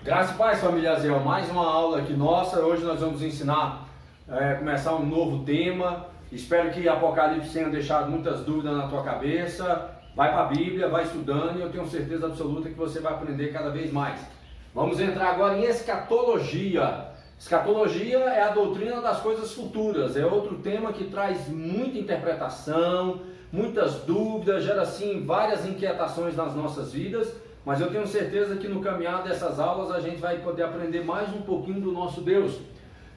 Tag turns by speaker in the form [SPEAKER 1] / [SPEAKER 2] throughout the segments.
[SPEAKER 1] Graças e paz, família Zéu. Mais uma aula aqui nossa. Hoje nós vamos ensinar, começar um novo tema. Espero que Apocalipse tenha deixado muitas dúvidas na tua cabeça. Vai para a Bíblia, vai estudando e eu tenho certeza absoluta que você vai aprender cada vez mais. Vamos entrar agora em escatologia. Escatologia é a doutrina das coisas futuras. É outro tema que traz muita interpretação, muitas dúvidas, gera assim várias inquietações nas nossas vidas. Mas eu tenho certeza que no caminhar dessas aulas a gente vai poder aprender mais um pouquinho do nosso Deus.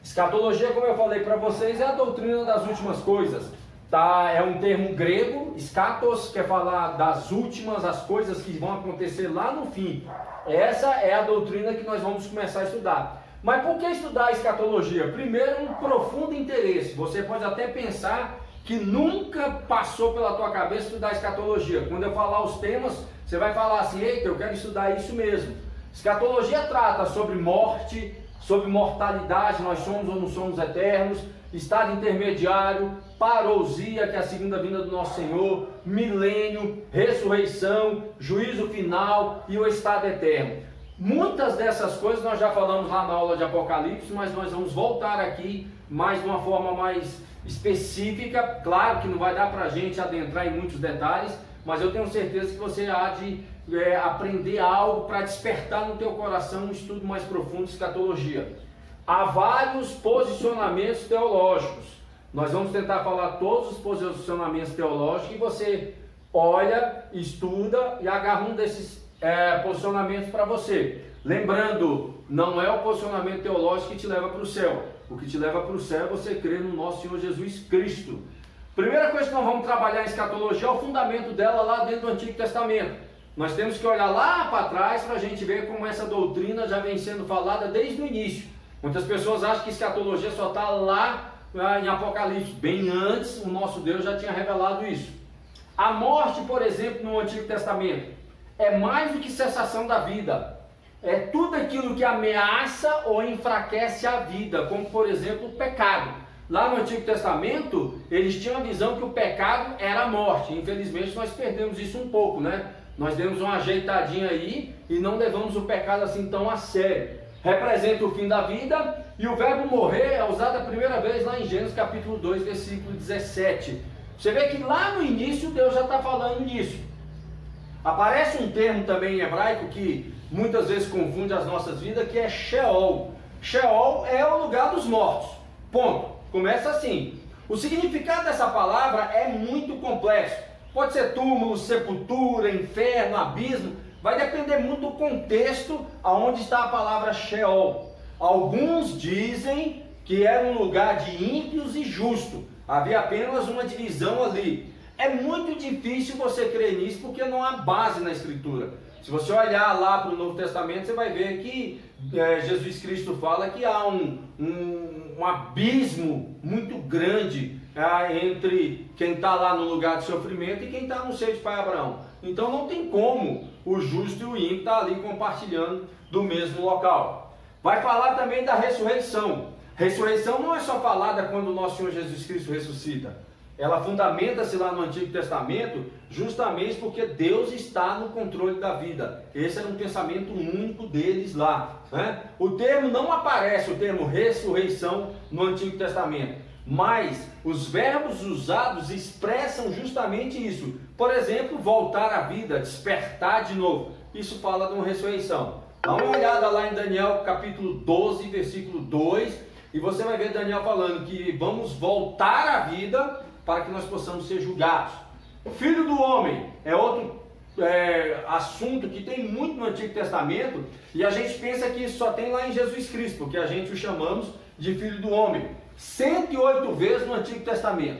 [SPEAKER 1] Escatologia, como eu falei para vocês, é a doutrina das últimas coisas. Tá? É um termo grego, eschatos, quer falar das últimas, as coisas que vão acontecer lá no fim. Essa é a doutrina que nós vamos começar a estudar. Mas por que estudar a escatologia? Primeiro, um profundo interesse. Você pode até pensar que nunca passou pela tua cabeça estudar a escatologia. Quando eu falar os temas, você vai falar assim: eita, eu quero estudar isso mesmo. Escatologia trata sobre morte, sobre mortalidade, nós somos ou não somos eternos, estado intermediário, parousia, que é a segunda vinda do nosso Senhor, milênio, ressurreição, juízo final e o estado eterno. Muitas dessas coisas nós já falamos lá na aula de Apocalipse, mas nós vamos voltar aqui mais de uma forma mais específica. Claro que não vai dar para a gente adentrar em muitos detalhes, mas eu tenho certeza que você há de aprender algo para despertar no teu coração um estudo mais profundo de escatologia. Há vários posicionamentos teológicos. Nós vamos tentar falar todos os posicionamentos teológicos e você olha, estuda e agarra um desses posicionamentos para você. Lembrando, não é o posicionamento teológico que te leva para o céu. O que te leva para o céu é você crer no nosso Senhor Jesus Cristo. Primeira coisa que nós vamos trabalhar em escatologia é o fundamento dela lá dentro do Antigo Testamento. Nós temos que olhar lá para trás para a gente ver como essa doutrina já vem sendo falada desde o início. Muitas pessoas acham que escatologia só está lá em Apocalipse. Bem antes, o nosso Deus já tinha revelado isso. A morte, por exemplo, no Antigo Testamento, é mais do que cessação da vida. É tudo aquilo que ameaça ou enfraquece a vida, como por exemplo o pecado. Lá no Antigo Testamento, eles tinham a visão que o pecado era a morte. Infelizmente nós perdemos isso um pouco, né? Nós demos uma ajeitadinha aí e não levamos o pecado assim tão a sério. Representa o fim da vida e o verbo morrer é usado a primeira vez lá em Gênesis capítulo 2, versículo 17. Você vê que lá no início Deus já está falando disso. Aparece um termo também em hebraico que muitas vezes confunde as nossas vidas, que é Sheol. Sheol é o lugar dos mortos. Ponto. Começa assim. O significado dessa palavra é muito complexo. Pode ser túmulo, sepultura, inferno, abismo. Vai depender muito do contexto aonde está a palavra Sheol. Alguns dizem que era um lugar de ímpios e justos. Havia apenas uma divisão ali. É muito difícil você crer nisso porque não há base na Escritura. Se você olhar lá para o Novo Testamento, você vai ver que Jesus Cristo fala que há um abismo muito grande entre quem está lá no lugar de sofrimento e quem está no seio de pai Abraão. Então não tem como o justo e o ímpio estar ali compartilhando do mesmo local. Vai falar também da ressurreição. Ressurreição não é só falada quando o nosso Senhor Jesus Cristo ressuscita. Ela fundamenta-se lá no Antigo Testamento justamente porque Deus está no controle da vida. Esse era um pensamento único deles lá, né? O termo não aparece, o termo ressurreição, no Antigo Testamento, mas os verbos usados expressam justamente isso. Por exemplo, voltar à vida, despertar de novo. Isso fala de uma ressurreição. Dá uma olhada lá em Daniel capítulo 12, versículo 2, e você vai ver Daniel falando que vamos voltar à vida para que nós possamos ser julgados. Filho do homem é outro assunto que tem muito no Antigo Testamento, e a gente pensa que isso só tem lá em Jesus Cristo, porque a gente o chamamos de Filho do homem. 108 vezes no Antigo Testamento.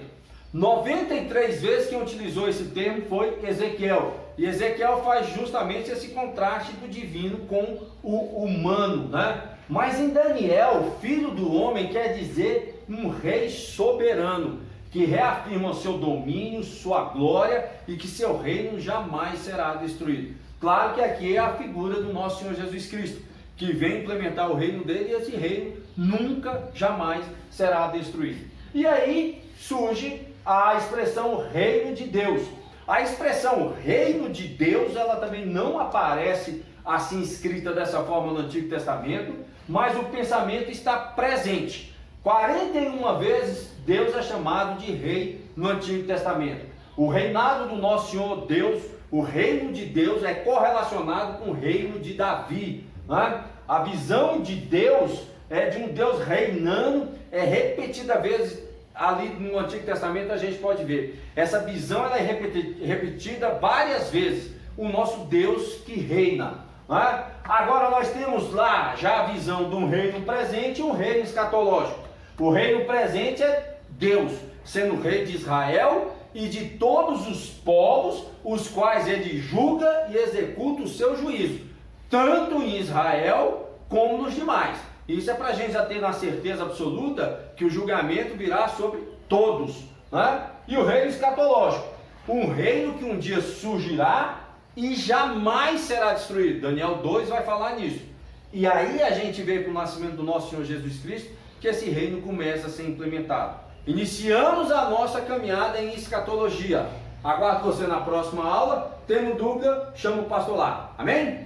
[SPEAKER 1] 93 vezes quem utilizou esse termo foi Ezequiel. E Ezequiel faz justamente esse contraste do divino com o humano, né? Mas em Daniel, Filho do homem quer dizer um rei soberano, que reafirma o seu domínio, sua glória e que seu reino jamais será destruído. Claro que aqui é a figura do nosso Senhor Jesus Cristo, que vem implementar o reino dele e esse reino nunca, jamais será destruído. E aí surge a expressão reino de Deus. A expressão reino de Deus, ela também não aparece assim escrita dessa forma no Antigo Testamento, mas o pensamento está presente. 41 vezes Deus é chamado de rei no Antigo Testamento. O reinado do nosso Senhor Deus, o reino de Deus é correlacionado com o reino de Davi, né? A visão de Deus é de um Deus reinando, é repetida vezes ali no Antigo Testamento a gente pode ver. Essa visão ela é repetida várias vezes. O nosso Deus que reina, né? Agora nós temos lá já a visão de um reino presente e um reino escatológico. O reino presente é Deus, sendo rei de Israel e de todos os povos, os quais ele julga e executa o seu juízo, tanto em Israel como nos demais. Isso é para a gente já ter na certeza absoluta que o julgamento virá sobre todos, né? E o reino escatológico, um reino que um dia surgirá e jamais será destruído. Daniel 2 vai falar nisso. E aí a gente vê com o nascimento do nosso Senhor Jesus Cristo que esse reino começa a ser implementado. Iniciamos a nossa caminhada em escatologia. Aguardo você na próxima aula. Tendo dúvida, chama o pastor lá. Amém?